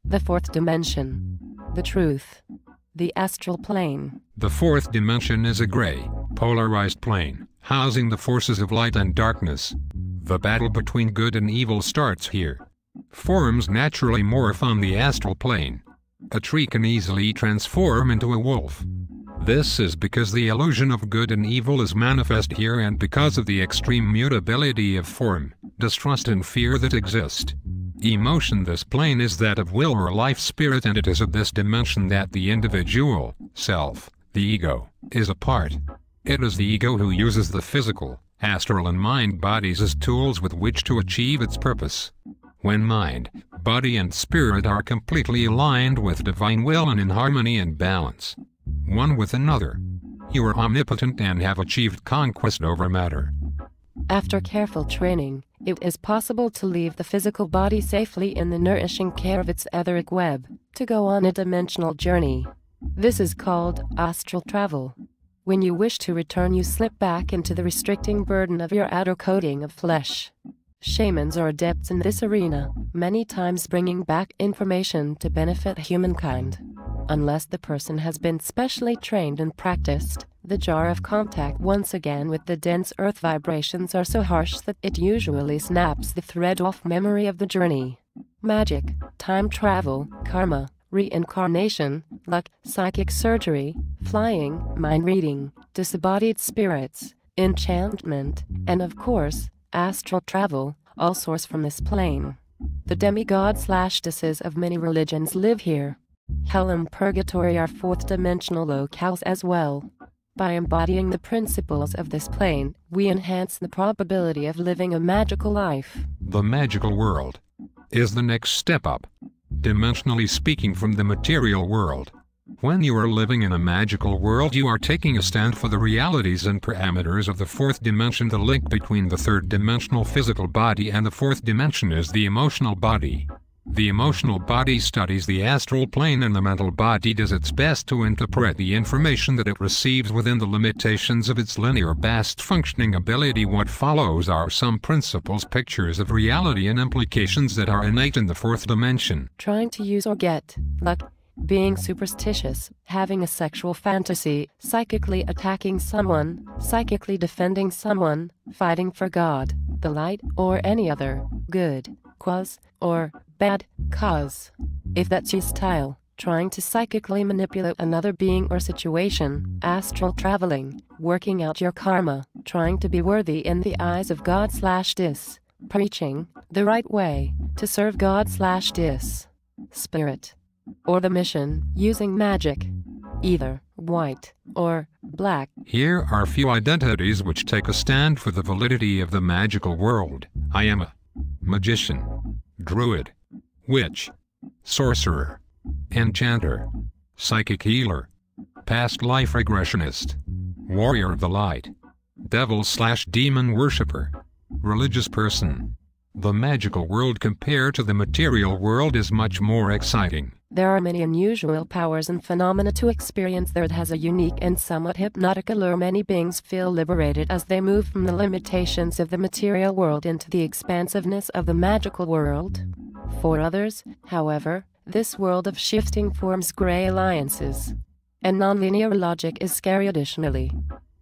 The fourth dimension. The truth. The astral plane. The fourth dimension is a gray, polarized plane, housing the forces of light and darkness. The battle between good and evil starts here. Forms naturally morph on the astral plane. A tree can easily transform into a wolf. This is because the illusion of good and evil is manifest here, and because of the extreme mutability of form, distrust and fear that exist. Emotion. This plane is that of will or life spirit, and it is of this dimension that the individual, self, the ego, is a part. It is the ego who uses the physical, astral and mind bodies as tools with which to achieve its purpose. When mind, body and spirit are completely aligned with divine will and in harmony and balance, one with another, you are omnipotent and have achieved conquest over matter. After careful training, it is possible to leave the physical body safely in the nourishing care of its etheric web, to go on a dimensional journey. This is called astral travel. When you wish to return, you slip back into the restricting burden of your outer coating of flesh. Shamans are adepts in this arena, many times bringing back information to benefit humankind. Unless the person has been specially trained and practiced, the jar of contact once again with the dense earth vibrations are so harsh that it usually snaps the thread off memory of the journey. Magic, time travel, karma, reincarnation, luck, psychic surgery, flying, mind reading, disembodied spirits, enchantment, and of course, astral travel, all source from this plane. The demigods/deities of many religions live here. Hell and purgatory are fourth dimensional locales as well. By embodying the principles of this plane, we enhance the probability of living a magical life. The magical world is the next step up, dimensionally speaking, from the material world. When you are living in a magical world, you are taking a stand for the realities and parameters of the fourth dimension. The link between the third dimensional physical body and the fourth dimension is the emotional body. The emotional body studies the astral plane, and the mental body does its best to interpret the information that it receives within the limitations of its linear best functioning ability. What follows are some principles, pictures of reality, and implications that are innate in the fourth dimension. Trying to use or get luck, being superstitious, having a sexual fantasy, psychically attacking someone, psychically defending someone, fighting for God, the light, or any other good cause or bad cause. If that's your style, trying to psychically manipulate another being or situation, astral traveling, working out your karma, trying to be worthy in the eyes of God/dis, preaching the right way to serve God/dis, spirit, or the mission, using magic, either white or black. Here are few identities which take a stand for the validity of the magical world. I am a magician, druid, witch, sorcerer, enchanter, psychic healer, past life regressionist, warrior of the light, devil/demon worshipper, religious person. The magical world compared to the material world is much more exciting. There are many unusual powers and phenomena to experience there. It has a unique and somewhat hypnotic allure. Many beings feel liberated as they move from the limitations of the material world into the expansiveness of the magical world. For others, however, this world of shifting forms, gray alliances, and nonlinear logic is scary. Additionally,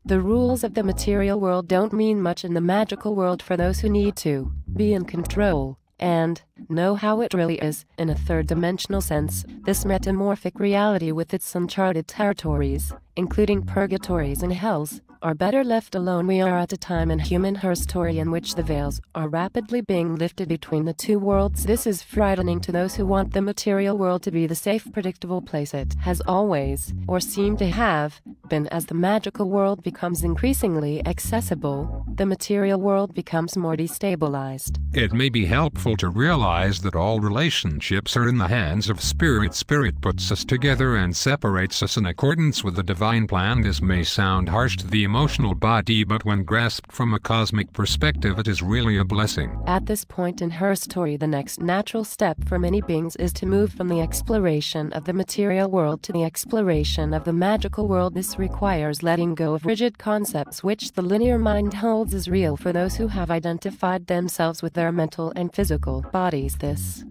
the rules of the material world don't mean much in the magical world for those who need to be in control and know how it really is in a third-dimensional sense. This metamorphic reality with its uncharted territories, including purgatories and hells, are better left alone. We are at a time in human history in which the veils are rapidly being lifted between the two worlds. This is frightening to those who want the material world to be the safe, predictable place it has always, or seemed to have, been. As the magical world becomes increasingly accessible, the material world becomes more destabilized. It may be helpful to realize that all relationships are in the hands of Spirit. Spirit puts us together and separates us in accordance with the divine plan. This may sound harsh to the emotional body, but when grasped from a cosmic perspective, it is really a blessing. At this point in her story, the next natural step for many beings is to move from the exploration of the material world to the exploration of the magical world. This requires letting go of rigid concepts which the linear mind holds as real for those who have identified themselves with their mental and physical bodies. This,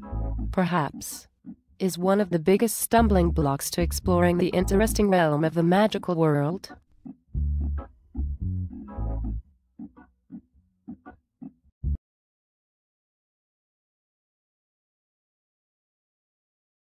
perhaps, is one of the biggest stumbling blocks to exploring the interesting realm of the magical world.